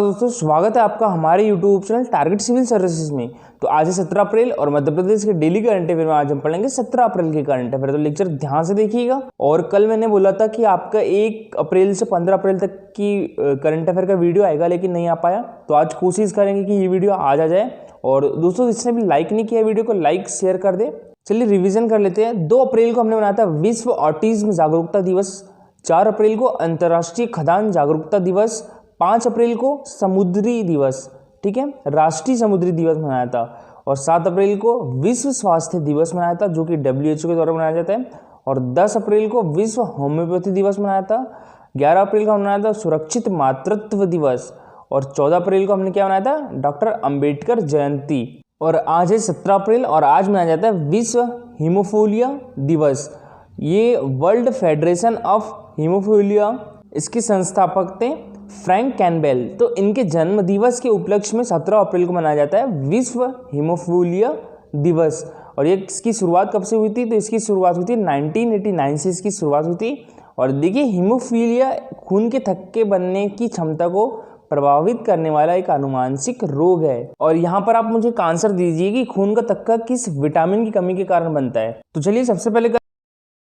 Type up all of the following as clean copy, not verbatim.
दोस्तों स्वागत है आपका हमारे YouTube channel target civil services में। तो आज है 17 अप्रैल और मध्य प्रदेश के डेली करंट अफेयर में आज हम पढ़ेंगे 17 अप्रैल के करंट अफेयर। तो लेक्चर ध्यान से देखिएगा। और कल मैंने बोला था कि आपका 1 अप्रैल से 15 अप्रैल तक की करंट अफेयर का वीडियो आएगा, लेकिन नहीं आ पाया। तो आज कोशिश करेंगे कि ये वीडियो आज आ जाए। और दोस्तों जिसने भी लाइक नहीं किया वीडियो को लाइक शेयर कर दे। चलिए रिविजन कर लेते हैं। 2 अप्रैल को हमने मनाया था विश्व ऑटिज्म जागरूकता दिवस। 4 अप्रैल को अंतर्राष्ट्रीय खदान जागरूकता दिवस। 5 अप्रैल को समुद्री दिवस, ठीक है, राष्ट्रीय समुद्री दिवस मनाया था। और 7 अप्रैल को विश्व स्वास्थ्य दिवस मनाया था, जो कि WHO के द्वारा मनाया जाता है। और 10 अप्रैल को विश्व होम्योपैथी दिवस मनाया था। 11 अप्रैल को मनाया था सुरक्षित मातृत्व दिवस। और 14 अप्रैल को हमने क्या मनाया था, डॉक्टर अंबेडकर जयंती। और आज है 17 अप्रैल और आज मनाया जाता है विश्व हीमोफीलिया दिवस। ये वर्ल्ड फेडरेशन ऑफ हीमोफीलिया, इसके संस्थापक थे फ्रैंक कैम्पबेल। तो इनके जन्म दिवस के उपलक्ष्य में 17 अप्रैल को मनाया जाता है विश्व हीमोफीलिया दिवस। और ये इसकी शुरुआत कब से हुई थी, तो इसकी शुरुआत हुई थी 1989 से इसकी शुरुआत हुई थी। और देखिए हीमोफीलिया खून के थक्के बनने की क्षमता को प्रभावित करने वाला एक आनुवांशिक रोग है। और यहाँ पर आप मुझे एक आंसर दीजिए कि खून का थक्का किस विटामिन की कमी के कारण बनता है। तो चलिए सबसे पहले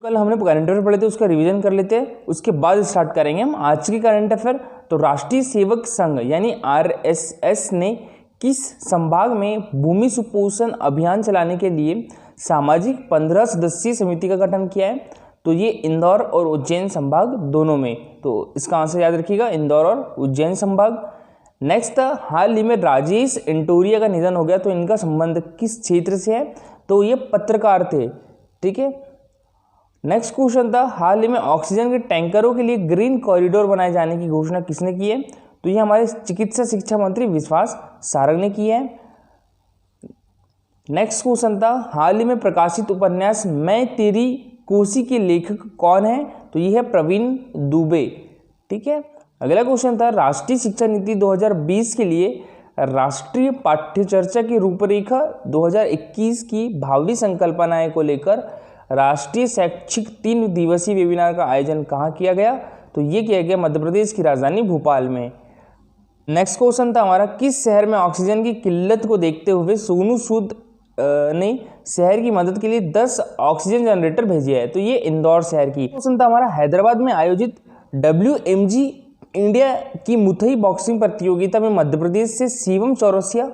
कल हमने करंट अफेयर पढ़े थे, उसका रिवीजन कर लेते हैं, उसके बाद स्टार्ट करेंगे हम आज की करंट अफेयर। तो राष्ट्रीय सेवक संघ यानी RSS ने किस संभाग में भूमि सुपोषण अभियान चलाने के लिए सामाजिक 15 सदस्यीय समिति का गठन किया है? तो ये इंदौर और उज्जैन संभाग दोनों में। तो इसका आंसर याद रखिएगा, इंदौर और उज्जैन संभाग। नेक्स्ट, हाल ही में राजेश इंटोरिया का निधन हो गया, तो इनका संबंध किस क्षेत्र से है? तो ये पत्रकार थे, ठीक है। नेक्स्ट क्वेश्चन था, हाल ही में ऑक्सीजन के टैंकरों के लिए ग्रीन कॉरिडोर बनाए जाने की घोषणा किसने की है? तो ये हमारे चिकित्सा शिक्षा मंत्री विश्वास सारंग ने की है। नेक्स्ट क्वेश्चन था, हाल ही में प्रकाशित उपन्यास मैं तेरी कोसी के लेखक कौन है? तो ये है प्रवीण दुबे, ठीक है। अगला क्वेश्चन था, राष्ट्रीय शिक्षा नीति 2020 के लिए राष्ट्रीय पाठ्यचर्चा की रूपरेखा 2021 की भावी संकल्पनाएं को लेकर राष्ट्रीय शैक्षिक 3 दिवसीय वेबिनार का आयोजन कहाँ किया गया? तो ये किया गया मध्य प्रदेश की राजधानी भोपाल में। नेक्स्ट क्वेश्चन था हमारा, किस शहर में ऑक्सीजन की किल्लत को देखते हुए सोनू सूद ने शहर की मदद के लिए 10 ऑक्सीजन जनरेटर भेजे हैं? तो ये इंदौर शहर की। क्वेश्चन था हमारा, हैदराबाद में आयोजित WMG इंडिया की मुथई बॉक्सिंग प्रतियोगिता में मध्य प्रदेश से शिवम चौरसिया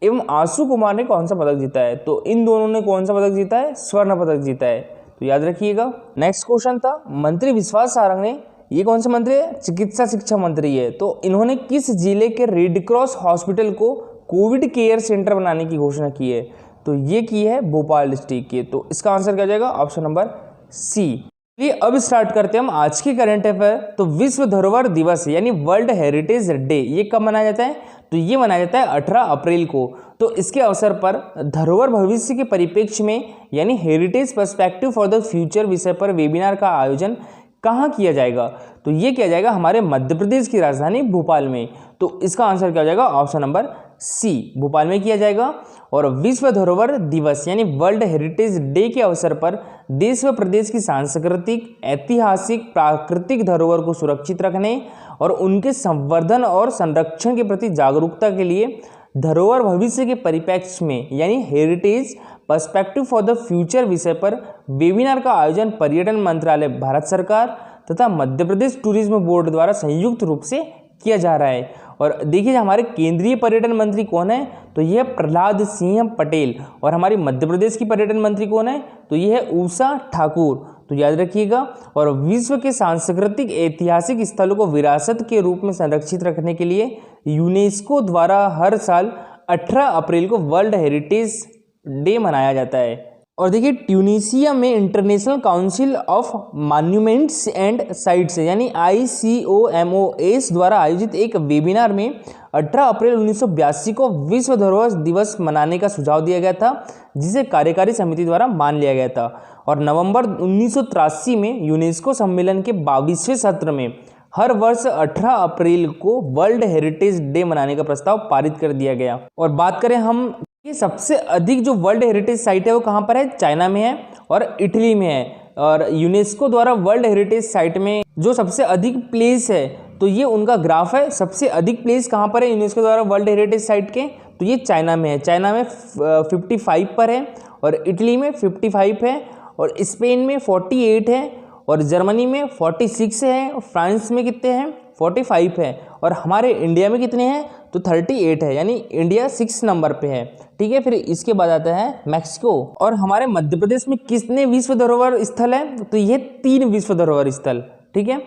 एवं आशु कुमार ने कौन सा पदक जीता है? तो इन दोनों ने कौन सा पदक जीता है? स्वर्ण पदक जीता है, तो याद रखिएगा। नेक्स्ट क्वेश्चन था, मंत्री विश्वास सारंग ने, ये कौन सा मंत्री है? चिकित्सा शिक्षा मंत्री है। तो इन्होंने किस जिले के रेड क्रॉस हॉस्पिटल को कोविड केयर सेंटर बनाने की घोषणा की है? तो ये की है भोपाल डिस्ट्रिक्ट के। तो इसका आंसर क्या जाएगा? Option number C. ये अब स्टार्ट करते हैं हम आज की करंट अफेयर। तो विश्व धरोहर दिवस यानी वर्ल्ड हेरिटेज डे ये कब मनाया जाता है? तो ये मनाया जाता है 18 अप्रैल को। तो इसके अवसर पर धरोहर भविष्य के परिप्रेक्ष्य में यानी heritage perspective for the future विषय पर वेबिनार का आयोजन कहाँ किया जाएगा? तो ये किया जाएगा हमारे मध्य प्रदेश की राजधानी भोपाल में। तो इसका आंसर क्या हो जाएगा? ऑप्शन नंबर सी, भोपाल में किया जाएगा। और विश्व धरोहर दिवस यानी वर्ल्ड हेरिटेज डे के अवसर पर देश व प्रदेश की सांस्कृतिक, ऐतिहासिक, प्राकृतिक धरोहर को सुरक्षित रखने और उनके संवर्धन और संरक्षण के प्रति जागरूकता के लिए धरोहर भविष्य के परिप्रेक्ष्य में यानी heritage perspective for the future विषय पर वेबिनार का आयोजन पर्यटन मंत्रालय भारत सरकार तथा मध्य प्रदेश टूरिज्म बोर्ड द्वारा संयुक्त रूप से किया जा रहा है। और देखिए हमारे केंद्रीय पर्यटन मंत्री कौन है? तो यह प्रहलाद सिंह पटेल। और हमारी मध्य प्रदेश की पर्यटन मंत्री कौन है? तो यह है उषा ठाकुर, तो याद रखिएगा। और विश्व के सांस्कृतिक ऐतिहासिक स्थलों को विरासत के रूप में संरक्षित रखने के लिए यूनेस्को द्वारा हर साल 18 अप्रैल को वर्ल्ड हेरिटेज डे मनाया जाता है। और देखिए ट्यूनीशिया में international council of monuments and sites यानी ICOMOS द्वारा आयोजित एक वेबिनार में 18 अप्रैल 1982 को विश्व धरोहर दिवस मनाने का सुझाव दिया गया था, जिसे कार्यकारी समिति द्वारा मान लिया गया था। और नवंबर 1983 में यूनेस्को सम्मेलन के 22वें सत्र में हर वर्ष 18 अप्रैल को वर्ल्ड हेरिटेज डे मनाने का प्रस्ताव पारित कर दिया गया। और बात करें हम, ये सबसे अधिक जो वर्ल्ड हेरिटेज साइट है वो कहाँ पर है? चाइना में है और इटली में है। और यूनेस्को द्वारा वर्ल्ड हेरिटेज साइट में जो सबसे अधिक प्लेस है तो ये उनका ग्राफ है। सबसे अधिक प्लेस कहाँ पर है यूनेस्को द्वारा वर्ल्ड हेरिटेज साइट के, तो ये चाइना में है। चाइना में 55 पर है, और इटली में 55 है, और स्पेन में 48 है, और जर्मनी में 46 है, और फ्रांस में कितने हैं 45 है, और हमारे इंडिया में कितने हैं तो 38 है, यानी इंडिया 6 नंबर पे है। ठीक है, फिर इसके बाद आता है मैक्सिको। और हमारे मध्य प्रदेश में कितने विश्व धरोहर स्थल है, तो ये 3 विश्व धरोहर स्थल, ठीक है,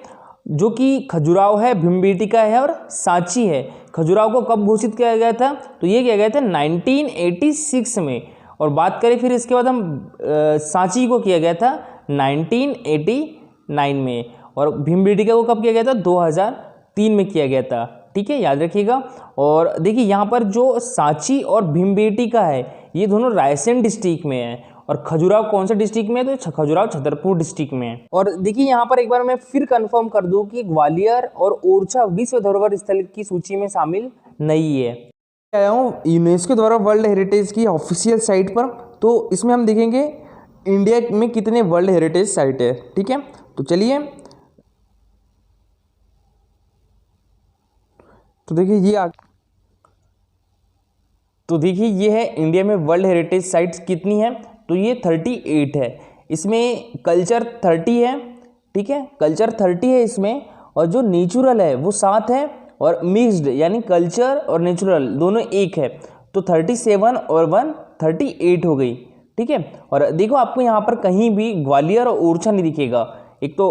जो कि खजुराहो है, भीमबेटका है और सांची है। खजुराहो को कब घोषित किया गया था, तो ये किया गया था 1986 में। और बात करें फिर इसके बाद हम सांची को किया गया था 1989 में, और भीमबेटका को कब किया गया था 2003 में किया गया था। ठीक है, याद रखिएगा। और देखिए यहाँ पर जो सांची और भीमबेटका है ये दोनों रायसेन डिस्ट्रिक्ट में है, और खजुराहो कौन सा डिस्ट्रिक्ट में है, तो खजुराहो छतरपुर डिस्ट्रिक्ट में है। और देखिए यहाँ पर एक बार मैं फिर कंफर्म कर दूं कि ग्वालियर और ओरछा विश्व धरोहर स्थल की सूची में शामिल नहीं है। आया हूँ यूनेस्को द्वारा वर्ल्ड हेरिटेज की ऑफिशियल साइट पर, तो इसमें हम देखेंगे इंडिया में कितने वर्ल्ड हेरिटेज साइट है। ठीक है, तो चलिए, तो देखिए ये है इंडिया में वर्ल्ड हेरिटेज साइट्स कितनी है, तो ये 38 है। इसमें कल्चर 30 है, ठीक है, कल्चर 30 है इसमें, और जो नेचुरल है वो 7 है, और मिक्स्ड यानी कल्चर और नेचुरल दोनों एक है, तो 37 और 1 38 हो गई। ठीक है, और देखो आपको यहाँ पर कहीं भी ग्वालियर और ओरछा नहीं दिखेगा। एक तो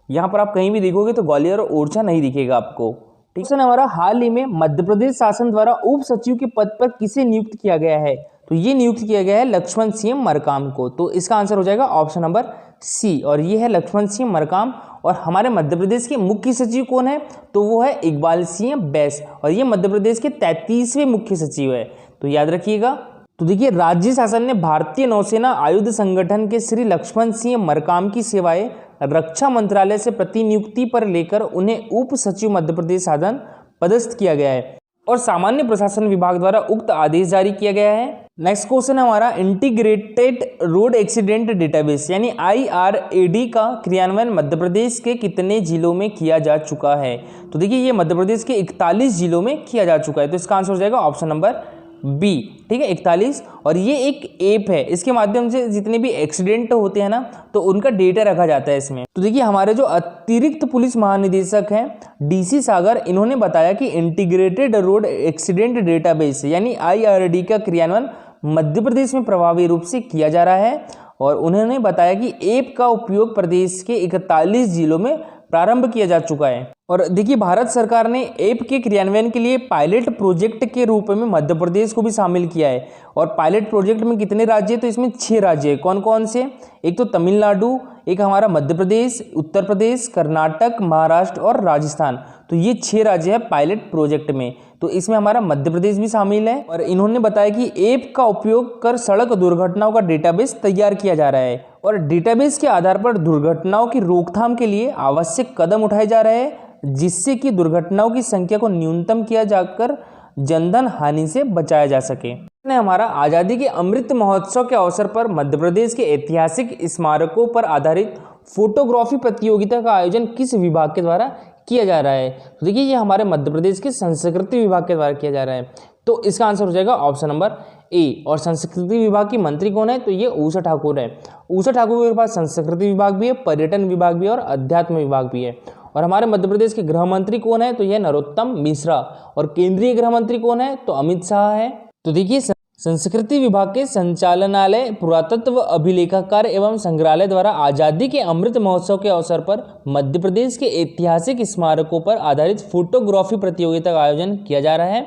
यहाँ पर आप कहीं भी देखोगे तो ग्वालियर और ओरछा नहीं दिखेगा आपको। ठीक है, हमारा हाल ही में मध्य प्रदेश शासन द्वारा उप सचिव के पद पर किसे नियुक्त किया गया है, तो ये नियुक्त किया गया है लक्ष्मण सिंह मरकाम को। तो इसका आंसर हो जाएगा ऑप्शन नंबर सी, और ये है लक्ष्मण सिंह मरकाम। और हमारे मध्य प्रदेश के मुख्य सचिव कौन है, तो वो है इकबाल सिंह बैस, और ये मध्य प्रदेश के 33वें मुख्य सचिव है, तो याद रखिएगा। तो देखिए राज्य शासन ने भारतीय नौसेना आयुध संगठन के श्री लक्ष्मण सिंह मरकाम की सेवाएं रक्षा मंत्रालय से प्रतिनियुक्ति पर लेकर उन्हें उप सचिव मध्य प्रदेश शासन पदस्थ किया गया है, और सामान्य प्रशासन विभाग द्वारा उक्त आदेश जारी किया गया है। नेक्स्ट क्वेश्चन है हमारा इंटीग्रेटेड रोड एक्सीडेंट डेटाबेस यानी IRAD का क्रियान्वयन मध्य प्रदेश के कितने जिलों में किया जा चुका है, तो देखिए ये मध्य प्रदेश के 41 जिलों में किया जा चुका है, तो इसका आंसर हो जाएगा ऑप्शन नंबर बी। ठीक है, 41। और ये एक ऐप है, इसके माध्यम से जितने भी एक्सीडेंट होते हैं ना तो उनका डेटा रखा जाता है इसमें। तो देखिए हमारे जो अतिरिक्त पुलिस महानिदेशक हैं DC सागर, इन्होंने बताया कि इंटीग्रेटेड रोड एक्सीडेंट डेटाबेस यानी IRAD का क्रियान्वयन मध्य प्रदेश में प्रभावी रूप से किया जा रहा है, और उन्होंने बताया कि ऐप का उपयोग प्रदेश के 41 जिलों में प्रारंभ किया जा चुका है। और देखिए भारत सरकार ने ऐप के क्रियान्वयन के लिए पायलट प्रोजेक्ट के रूप में मध्य प्रदेश को भी शामिल किया है। और पायलट प्रोजेक्ट में कितने राज्य, तो इसमें 6 राज्य है। कौन कौन से, एक तो तमिलनाडु, एक हमारा मध्य प्रदेश, उत्तर प्रदेश, कर्नाटक, महाराष्ट्र और राजस्थान, तो ये 6 राज्य है पायलट प्रोजेक्ट में, तो इसमें हमारा मध्य प्रदेश भी शामिल है। और इन्होंने बताया कि ऐप का उपयोग कर सड़क दुर्घटनाओं का डेटाबेस तैयार किया जा रहा है, और डेटाबेस के आधार पर दुर्घटनाओं की रोकथाम के लिए आवश्यक कदम उठाए जा रहे हैं, जिससे कि दुर्घटनाओं की संख्या को न्यूनतम किया जाकर जनधन हानि से बचाया जा सके। हमारा आज़ादी के अमृत महोत्सव के अवसर पर मध्य प्रदेश के ऐतिहासिक स्मारकों पर आधारित फोटोग्राफी प्रतियोगिता का आयोजन किस विभाग के द्वारा किया जा रहा है, तो देखिए ये हमारे मध्य प्रदेश के संस्कृति विभाग के द्वारा किया जा रहा है, तो इसका आंसर हो जाएगा ऑप्शन नंबर ए। और संस्कृति विभाग की मंत्री कौन है, तो ये ऊषा ठाकुर है। ऊषा ठाकुर के पास संस्कृति विभाग भी है, पर्यटन विभाग भी है और अध्यात्म विभाग भी है। और हमारे मध्य प्रदेश के गृह मंत्री कौन है, तो यह नरोत्तम मिश्रा। और केंद्रीय गृह मंत्री कौन है, तो अमित शाह है। तो देखिए संस्कृति विभाग के संचालनालय, पुरातत्व अभिलेखागार एवं संग्रहालय द्वारा आज़ादी के अमृत महोत्सव के अवसर पर मध्य प्रदेश के ऐतिहासिक स्मारकों पर आधारित फोटोग्राफी प्रतियोगिता का आयोजन किया जा रहा है,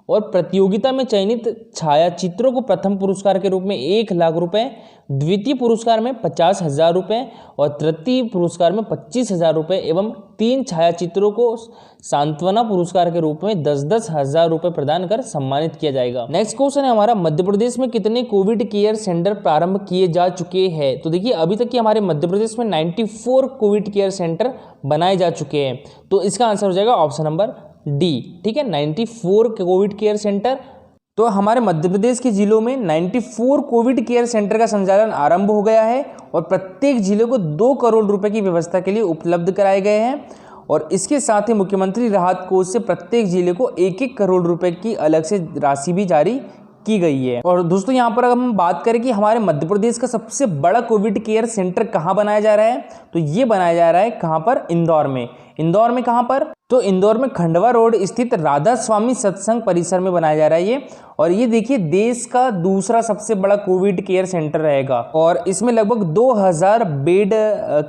और प्रतियोगिता में चयनित छायाचित्रों को प्रथम पुरस्कार के रूप में 1 लाख रुपए, द्वितीय पुरस्कार में 50,000 रुपये और तृतीय पुरस्कार में 25,000 रुपये एवं 3 छायाचित्रों को सांत्वना पुरस्कार के रूप में 10-10 हज़ार रुपये प्रदान कर सम्मानित किया जाएगा। नेक्स्ट क्वेश्चन है हमारा मध्य प्रदेश में कितने कोविड केयर सेंटर प्रारंभ किए जा चुके हैं, तो देखिए अभी तक कि हमारे मध्य प्रदेश में 94 कोविड केयर सेंटर बनाए जा चुके हैं, तो इसका आंसर हो जाएगा ऑप्शन नंबर डी। ठीक है, 94 कोविड केयर सेंटर। तो हमारे मध्य प्रदेश के जिलों में 94 कोविड केयर सेंटर का संचालन आरंभ हो गया है, और प्रत्येक जिले को 2 करोड़ रुपए की व्यवस्था के लिए उपलब्ध कराए गए हैं। और इसके साथ ही मुख्यमंत्री राहत कोष से प्रत्येक जिले को 1-1 करोड़ रुपए की अलग से राशि भी जारी की गई है। और दोस्तों यहाँ पर अगर हम बात करें कि हमारे मध्य प्रदेश का सबसे बड़ा कोविड केयर सेंटर कहाँ बनाया जा रहा है, तो ये बनाया जा रहा है कहाँ पर, इंदौर में। इंदौर में कहाँ पर, तो इंदौर में खंडवा रोड स्थित राधा स्वामी सत्संग परिसर में बनाया जा रहा है ये। और ये देखिए देश का दूसरा सबसे बड़ा कोविड केयर सेंटर रहेगा और इसमें लगभग 2000 बेड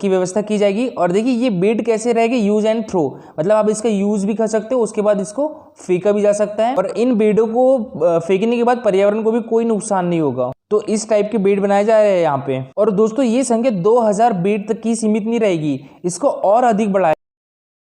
की व्यवस्था की जाएगी। और देखिए ये बेड कैसे रहेगी, यूज एंड थ्रो, मतलब आप इसका यूज भी कर सकते हो, उसके बाद इसको फेंका भी जा सकता है और इन बेडों को फेंकने के बाद पर्यावरण को भी कोई नुकसान नहीं होगा। तो इस टाइप के बेड बनाए जा रहे हैं यहाँ पे। और दोस्तों ये संख्या 2000 बेड तक की सीमित नहीं रहेगी, इसको और अधिक बढ़ाया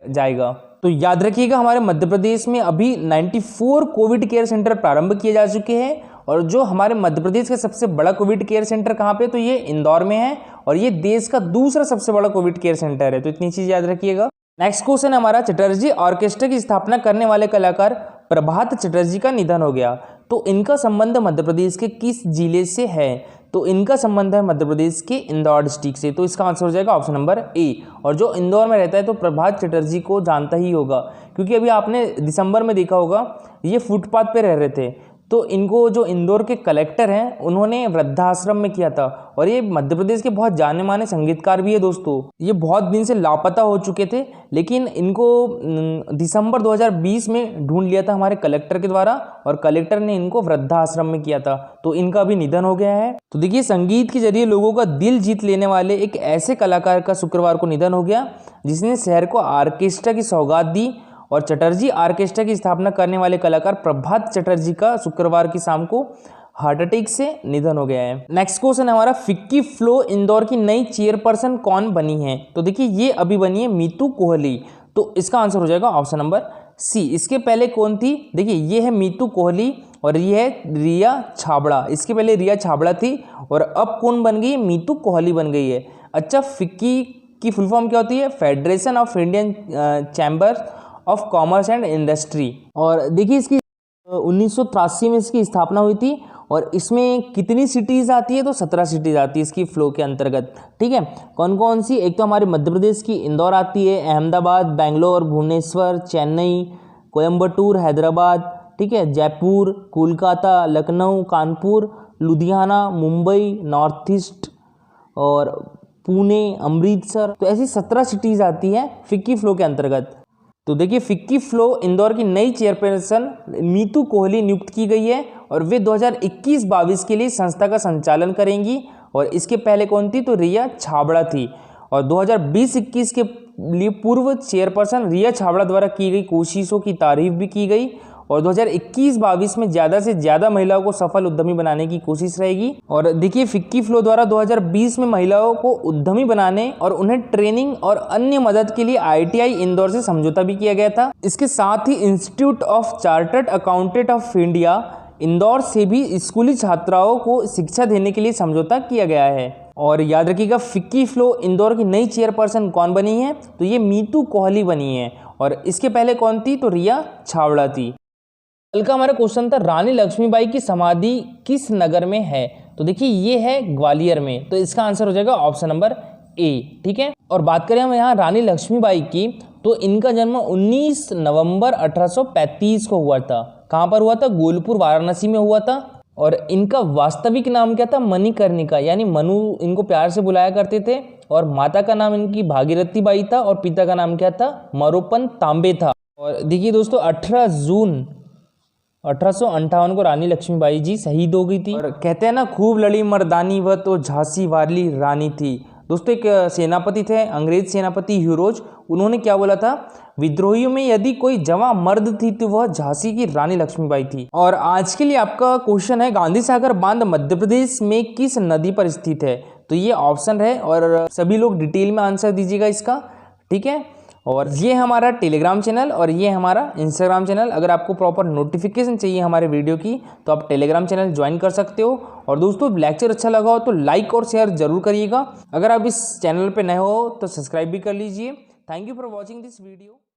जाएगा। तो याद रखिएगा हमारे मध्य प्रदेश में अभी 94 कोविड केयर सेंटर प्रारंभ किए जा चुके हैं और जो हमारे मध्य प्रदेश का सबसे बड़ा कोविड केयर सेंटर कहाँ पे, तो ये इंदौर में है और ये देश का दूसरा सबसे बड़ा कोविड केयर सेंटर है। तो इतनी चीज याद रखिएगा। नेक्स्ट क्वेश्चन हमारा, चटर्जी ऑर्केस्ट्रा की स्थापना करने वाले कलाकार प्रभात चटर्जी का निधन हो गया, तो इनका संबंध मध्य प्रदेश के किस जिले से है, तो इनका संबंध है मध्य प्रदेश के इंदौर डिस्ट्रिक्ट से। तो इसका आंसर हो जाएगा ऑप्शन नंबर ए। और जो इंदौर में रहता है तो प्रभात चटर्जी को जानता ही होगा, क्योंकि अभी आपने दिसंबर में देखा होगा ये फुटपाथ पे रह रहे थे। तो इनको जो इंदौर के कलेक्टर हैं उन्होंने वृद्धाश्रम में किया था और ये मध्य प्रदेश के बहुत जाने माने संगीतकार भी है दोस्तों। ये बहुत दिन से लापता हो चुके थे लेकिन इनको दिसंबर 2020 में ढूंढ लिया था हमारे कलेक्टर के द्वारा और कलेक्टर ने इनको वृद्धाश्रम में किया था। तो इनका भी निधन हो गया है। तो देखिए संगीत के जरिए लोगों का दिल जीत लेने वाले एक ऐसे कलाकार का शुक्रवार को निधन हो गया जिसने शहर को ऑर्केस्ट्रा की सौगात दी। और चटर्जी ऑर्केस्ट्रा की स्थापना करने वाले कलाकार प्रभात चटर्जी का शुक्रवार की शाम को हार्ट अटैक से निधन हो गया है। नेक्स्ट क्वेश्चन है हमारा, फिक्की फ्लो इंदौर की नई चेयरपर्सन कौन बनी है, तो देखिए ये अभी बनी है मीतू कोहली। तो इसका आंसर हो जाएगा ऑप्शन नंबर सी। इसके पहले कौन थी, देखिए ये है मीतू कोहली और ये है रिया छाबड़ा। इसके पहले रिया छाबड़ा थी और अब कौन बन गई है, मीतू कोहली बन गई है। अच्छा, फिक्की की फुल फॉर्म क्या होती है, federation of Indian chamber of commerce and industry. और देखिए इसकी 1983 में इसकी स्थापना हुई थी और इसमें कितनी सिटीज़ आती है, तो 17 सिटीज़ आती है इसकी फ्लो के अंतर्गत। ठीक है, कौन कौन सी, एक तो हमारे मध्य प्रदेश की इंदौर आती है, अहमदाबाद, बेंगलोर, भुवनेश्वर, चेन्नई, कोयम्बटूर, हैदराबाद, ठीक है, जयपुर, कोलकाता, लखनऊ, कानपुर, लुधियाना, मुंबई, नॉर्थ ईस्ट और पुणे, अमृतसर। तो ऐसी 17 सिटीज़ आती है फिक्की फ्लो के अंतर्गत। तो देखिए फिक्की फ्लो इंदौर की नई चेयरपर्सन मीतू कोहली नियुक्त की गई है और वे 2021-22 के लिए संस्था का संचालन करेंगी। और इसके पहले कौन थी, तो रिया छाबड़ा थी। और 2020-21 के लिए पूर्व चेयरपर्सन रिया छाबड़ा द्वारा की गई कोशिशों की तारीफ भी की गई और 2021-22 में ज़्यादा से ज़्यादा महिलाओं को सफल उद्यमी बनाने की कोशिश रहेगी। और देखिए फिक्की फ्लो द्वारा 2020 में महिलाओं को उद्यमी बनाने और उन्हें ट्रेनिंग और अन्य मदद के लिए ITI इंदौर से समझौता भी किया गया था। इसके साथ ही Institute of Chartered Accountant of India Indore से भी स्कूली छात्राओं को शिक्षा देने के लिए समझौता किया गया है। और याद रखिएगा फिक्की फ्लो इंदौर की नई चेयरपर्सन कौन बनी है, तो ये मीतू कोहली बनी है और इसके पहले कौन थी, तो रिया छाबड़ा थी। कल का हमारा क्वेश्चन था, रानी लक्ष्मीबाई की समाधि किस नगर में है, तो देखिए ये है ग्वालियर में। तो इसका आंसर हो जाएगा ऑप्शन नंबर ए। ठीक है, और बात करें हम यहाँ रानी लक्ष्मीबाई की, तो इनका जन्म 19 नवंबर 1835 को हुआ था। कहाँ पर हुआ था, गोलपुर वाराणसी में हुआ था। और इनका वास्तविक नाम क्या था, मणिकर्णिका, यानी मनु इनको प्यार से बुलाया करते थे। और माता का नाम इनकी भागीरथी बाई था और पिता का नाम क्या था, मरोपन तांबे था। और देखिए दोस्तों 18 जून 1858 को रानी लक्ष्मीबाई जी शहीद हो गई थी। और कहते हैं ना, खूब लड़ी मर्दानी वह तो झांसी वाली रानी थी। दोस्तों एक सेनापति थे, अंग्रेज सेनापति ह्यूरोज, उन्होंने क्या बोला था, विद्रोहियों में यदि कोई जवां मर्द थी तो वह झांसी की रानी लक्ष्मीबाई थी। और आज के लिए आपका क्वेश्चन है, गांधी सागर बांध मध्य प्रदेश में किस नदी पर स्थित है, तो ये ऑप्शन है और सभी लोग डिटेल में आंसर दीजिएगा इसका। ठीक है, और ये हमारा टेलीग्राम चैनल और ये हमारा इंस्टाग्राम चैनल। अगर आपको प्रॉपर नोटिफिकेशन चाहिए हमारे वीडियो की तो आप टेलीग्राम चैनल ज्वाइन कर सकते हो। और दोस्तों लेक्चर अच्छा लगा हो तो लाइक और शेयर जरूर करिएगा। अगर आप इस चैनल पे नए हो तो सब्सक्राइब भी कर लीजिए। Thank you for watching this video.